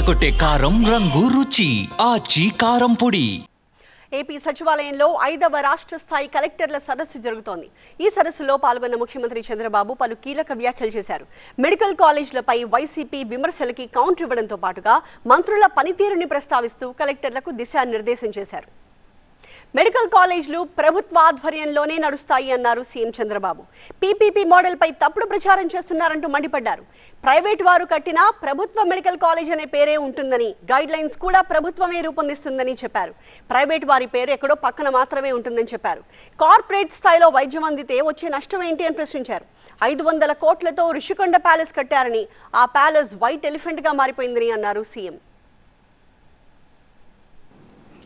అదరగొట్టే కారం రంగు రుచి ఆచి కారం పొడి. ఏపీ సచివాలయంలో 5వ రాష్ట్ర స్థాయి కలెక్టర్ల సదస్సు జరుగుతోంది. ఈ సదస్సులో పాల్గొన్న ముఖ్యమంత్రి చంద్రబాబు పలు కీలక వ్యాఖ్యలు చేశారు. మెడికల్ కాలేజీలపై వైసీపీ విమర్శలకి కౌంటర్ ఇవ్వడంతో పాటుగా మంత్రుల పనితీరుని ప్రస్తావిస్తూ కలెక్టర్లకు దిశానిర్దేశం చేశారు. మెడికల్ కాలేజీలు ప్రభుత్వ ఆధ్వర్యంలోనే నడుస్తాయి అన్నారు సీఎం చంద్రబాబు. పీపీపీ మోడల్పై తప్పుడు ప్రచారం చేస్తున్నారంటూ మండిపడ్డారు. ప్రైవేట్ వారు కట్టినా ప్రభుత్వ మెడికల్ కాలేజ్ అనే పేరే ఉంటుందని, గైడ్ లైన్స్ కూడా ప్రభుత్వమే రూపొందిస్తుందని చెప్పారు. ప్రైవేట్ వారి పేరు ఎక్కడో పక్కన మాత్రమే ఉంటుందని చెప్పారు. కార్పొరేట్ స్థాయిలో వైద్యం అందితే వచ్చే నష్టం ఏంటి అని ప్రశ్నించారు. 500 కోట్లతో రిషికొండ ప్యాలెస్ కట్టారని, ఆ ప్యాలెస్ వైట్ ఎలిఫెంట్ గా మారిపోయిందని అన్నారు సీఎం.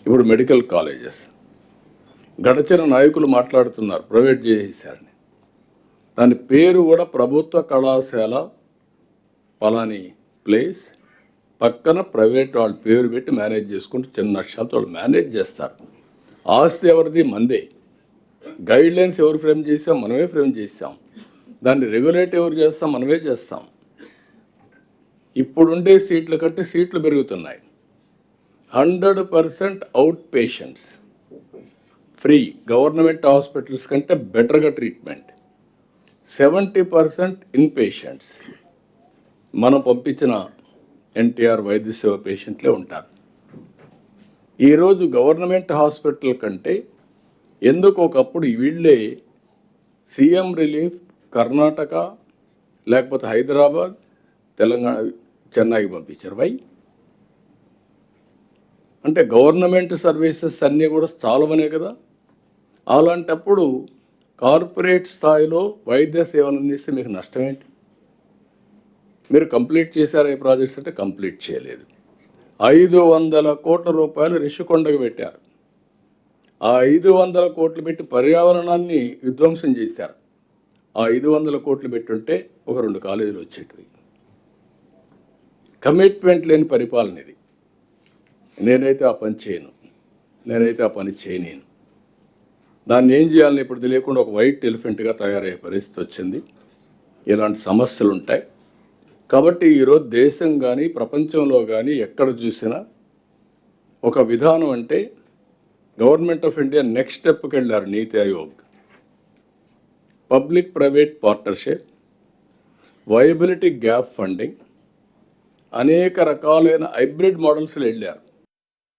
ఇప్పుడు మెడికల్ కాలేజెస్ గడచిన నాయకులు మాట్లాడుతున్నారు ప్రైవేట్ చేసేసారని. దాని పేరు కూడా ప్రభుత్వ కళాశాల పలాని ప్లేస్, పక్కన ప్రైవేట్ వాళ్ళ పేరు పెట్టి మేనేజ్ చేసుకుంటూ చిన్న నష్టాలతో వాళ్ళు మేనేజ్ చేస్తారు. ఆస్తి ఎవరిది? మందే. గైడ్ లైన్స్ ఎవరు ఫ్రేమ్ చేసాం? మనమే ఫ్రేమ్ చేస్తాం. దాన్ని రెగ్యులేట్ ఎవరు చేస్తాం? మనమే చేస్తాం. ఇప్పుడుండే సీట్ల కంటే సీట్లు పెరుగుతున్నాయి. 100% out patients, free government hospitals కంటే బెటర్గా ట్రీట్మెంట్. 70% ఇన్ పేషెంట్స్, మనం పంపించిన ఎన్టీఆర్ వైద్య సేవ పేషెంట్లే ఉంటారు. ఈరోజు గవర్నమెంట్ హాస్పిటల్ కంటే ఎందుకు ఒకప్పుడు వీళ్ళే సీఎం రిలీఫ్ కర్ణాటక లేకపోతే హైదరాబాద్, తెలంగాణ, చెన్నైకి పంపించారు. వై అంటే గవర్నమెంట్ సర్వీసెస్ అన్నీ కూడా చాలవనే కదా. అలాంటప్పుడు కార్పొరేట్ స్థాయిలో వైద్య సేవలు అందిస్తే మీకు నష్టం ఏంటి? మీరు కంప్లీట్ చేశారా ఈ ప్రాజెక్ట్స్ అంటే కంప్లీట్ చేయలేదు. 500 కోట్ల రూపాయలు రిషికొండకు పెట్టారు. ఆ 500 కోట్లు పెట్టి పర్యావరణాన్ని విధ్వంసం చేశారు. ఆ 500 కోట్లు పెట్టుంటే ఒక 2 కాలేజీలు వచ్చేటివి. కమిట్మెంట్ లేని పరిపాలన ఇది. నేనైతే ఆ పని చేయను, నేనైతే ఆ పని చేయలేను. దాన్ని ఏం చేయాలని ఇప్పుడు తెలియకుండా ఒక వైట్ ఎలిఫెంట్గా తయారయ్యే పరిస్థితి వచ్చింది. ఇలాంటి సమస్యలు ఉంటాయి. కాబట్టి ఈరోజు దేశం కానీ ప్రపంచంలో కానీ ఎక్కడ చూసినా ఒక విధానం అంటే గవర్నమెంట్ ఆఫ్ ఇండియా నెక్స్ట్ స్టెప్కి వెళ్ళారు. నీతి Aayog, public private partnership, viability gap funding, అనేక రకాలైన హైబ్రిడ్ మోడల్స్లో వెళ్ళారు.